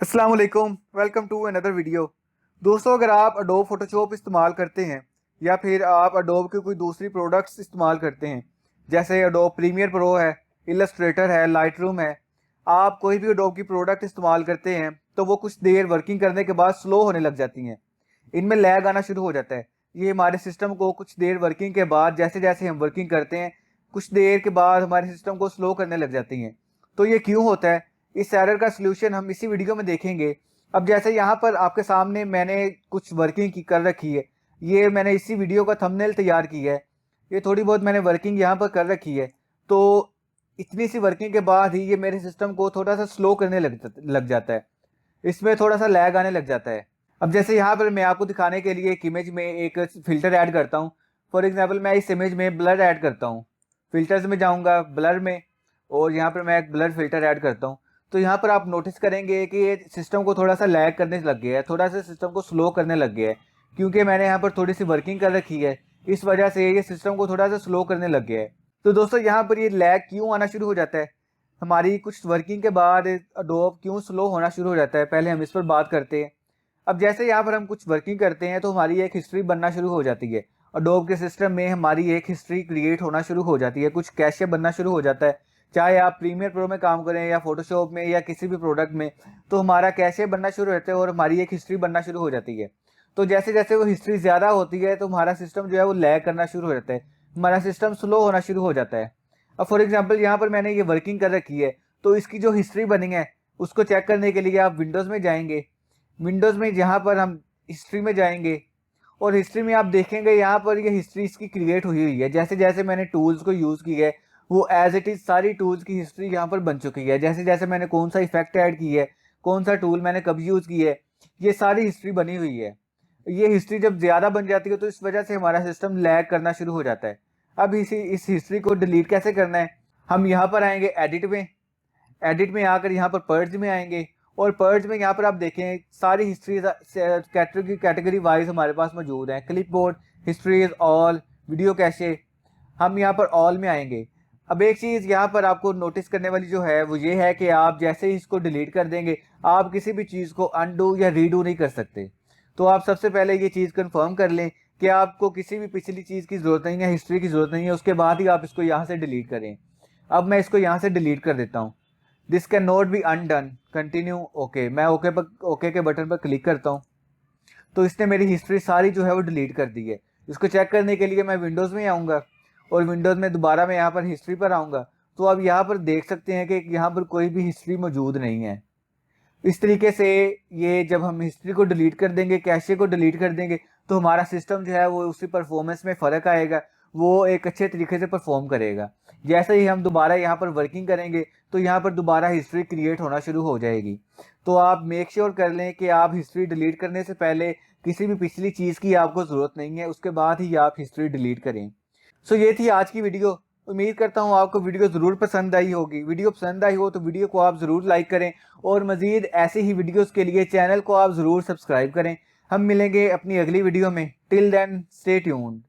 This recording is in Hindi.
अस्सलाम वालेकुम, वेलकम टू अनदर वीडियो। दोस्तों, अगर आप अडोब फोटोशॉप इस्तेमाल करते हैं या फिर आप अडोब के कोई दूसरी प्रोडक्ट्स इस्तेमाल करते हैं, जैसे अडोब प्रीमियर प्रो है, इलस्ट्रेटर है, लाइट रूम है, आप कोई भी अडोब की प्रोडक्ट इस्तेमाल करते हैं तो वो कुछ देर वर्किंग करने के बाद स्लो होने लग जाती हैं। इनमें लैग आना शुरू हो जाता है। ये हमारे सिस्टम को कुछ देर वर्किंग के बाद, जैसे जैसे हम वर्किंग करते हैं, कुछ देर के बाद हमारे सिस्टम को स्लो करने लग जाती हैं। तो ये क्यों होता है, इस एरर का सलूशन हम इसी वीडियो में देखेंगे। अब जैसे यहाँ पर आपके सामने मैंने कुछ वर्किंग की कर रखी है, ये मैंने इसी वीडियो का थंबनेल तैयार किया है। ये थोड़ी बहुत मैंने वर्किंग यहाँ पर कर रखी है। तो इतनी सी वर्किंग के बाद ही ये मेरे सिस्टम को थोड़ा सा स्लो करने लग जाता है। इसमें थोड़ा सा लैग आने लग जाता है। अब जैसे यहाँ पर मैं आपको दिखाने के लिए एक इमेज में एक फिल्टर ऐड करता हूँ। फॉर एग्जांपल मैं इस इमेज में ब्लर ऐड करता हूँ। फिल्टर्स में जाऊँगा, ब्लर में, और यहाँ पर मैं एक ब्लर फिल्टर ऐड करता हूँ। तो यहाँ पर आप नोटिस करेंगे कि ये सिस्टम को थोड़ा सा लैग करने लग गया है, थोड़ा सा सिस्टम को स्लो करने लग गया है, क्योंकि मैंने यहाँ पर थोड़ी सी वर्किंग कर रखी है। इस वजह से ये सिस्टम को थोड़ा सा स्लो करने लग गया है। तो दोस्तों, यहाँ पर ये लैग क्यों आना शुरू हो जाता है, हमारी कुछ वर्किंग के बाद अडोब क्यों स्लो होना शुरू हो जाता है, पहले हम इस पर बात करते हैं। अब जैसे यहाँ पर हम कुछ वर्किंग करते हैं तो हमारी एक हिस्ट्री बनना शुरू हो जाती है। अडोब के सिस्टम में हमारी एक हिस्ट्री क्रिएट होना शुरू हो जाती है, कुछ कैशे बनना शुरू हो जाता है। चाहे आप प्रीमियर प्रो में काम करें या फोटोशॉप में या किसी भी प्रोडक्ट में, तो हमारा कैशे बनना शुरू होता है और हमारी एक हिस्ट्री बनना शुरू हो जाती है। तो जैसे जैसे वो हिस्ट्री ज़्यादा होती है तो हमारा सिस्टम जो है वो लैग करना शुरू हो जाता है, हमारा सिस्टम स्लो होना शुरू हो जाता है। अब फॉर एग्जांपल यहाँ पर मैंने ये वर्किंग कर रखी है, तो इसकी जो हिस्ट्री बनी है उसको चेक करने के लिए आप विंडोज़ में जाएंगे। विंडोज़ में जहाँ पर हम हिस्ट्री में जाएंगे, और हिस्ट्री में आप देखेंगे यहाँ पर ये हिस्ट्री इसकी क्रिएट हुई हुई है। जैसे जैसे मैंने टूल्स को यूज़ किया है, वो एज इट इज़ सारी टूल्स की हिस्ट्री यहाँ पर बन चुकी है। जैसे जैसे मैंने कौन सा इफेक्ट ऐड किया है, कौन सा टूल मैंने कब यूज़ किया है, ये सारी हिस्ट्री बनी हुई है। ये हिस्ट्री जब ज़्यादा बन जाती है तो इस वजह से हमारा सिस्टम लैग करना शुरू हो जाता है। अब इस हिस्ट्री को डिलीट कैसे करना है, हम यहाँ पर आएंगे एडिट में। एडिट में आकर यहाँ पर पर्ज में आएंगे, और पर्ज में यहाँ पर आप देखें सारी हिस्ट्री कैटेगरी वाइज हमारे पास मौजूद हैं। Clipboard, histories, all, video cache. हम यहाँ पर ऑल में आएंगे। अब एक चीज़ यहाँ पर आपको नोटिस करने वाली जो है वो ये है कि आप जैसे ही इसको डिलीट कर देंगे, आप किसी भी चीज़ को अनडू या रीडू नहीं कर सकते। तो आप सबसे पहले ये चीज़ कंफर्म कर लें कि आपको किसी भी पिछली चीज़ की ज़रूरत नहीं है, हिस्ट्री की ज़रूरत नहीं है, उसके बाद ही आप इसको यहाँ से डिलीट करें। अब मैं इसको यहाँ से डिलीट कर देता हूँ। This can not be undone, continue, okay. मैं ओके के बटन पर क्लिक करता हूँ, तो इसने मेरी हिस्ट्री सारी जो है वो डिलीट कर दी है। इसको चेक करने के लिए मैं विंडोज़ में आऊँगा, और विंडोज़ में दोबारा मैं यहाँ पर हिस्ट्री पर आऊँगा। तो आप यहाँ पर देख सकते हैं कि यहाँ पर कोई भी हिस्ट्री मौजूद नहीं है। इस तरीके से ये जब हम हिस्ट्री को डिलीट कर देंगे, कैशे को डिलीट कर देंगे, तो हमारा सिस्टम जो है वो उसी परफॉर्मेंस में फ़र्क आएगा, वो एक अच्छे तरीके से परफॉर्म करेगा। जैसे ही हम दोबारा यहाँ पर वर्किंग करेंगे तो यहाँ पर दोबारा हिस्ट्री क्रिएट होना शुरू हो जाएगी। तो आप मेक श्योर कर लें कि आप हिस्ट्री डिलीट करने से पहले किसी भी पिछली चीज़ की आपको ज़रूरत नहीं है, उसके बाद ही आप हिस्ट्री डिलीट करें। सो ये थी आज की वीडियो। उम्मीद करता हूँ आपको वीडियो ज़रूर पसंद आई होगी। वीडियो पसंद आई हो तो वीडियो को आप ज़रूर लाइक करें, और मज़ीद ऐसे ही वीडियोस के लिए चैनल को आप ज़रूर सब्सक्राइब करें। हम मिलेंगे अपनी अगली वीडियो में। Till then stay tuned.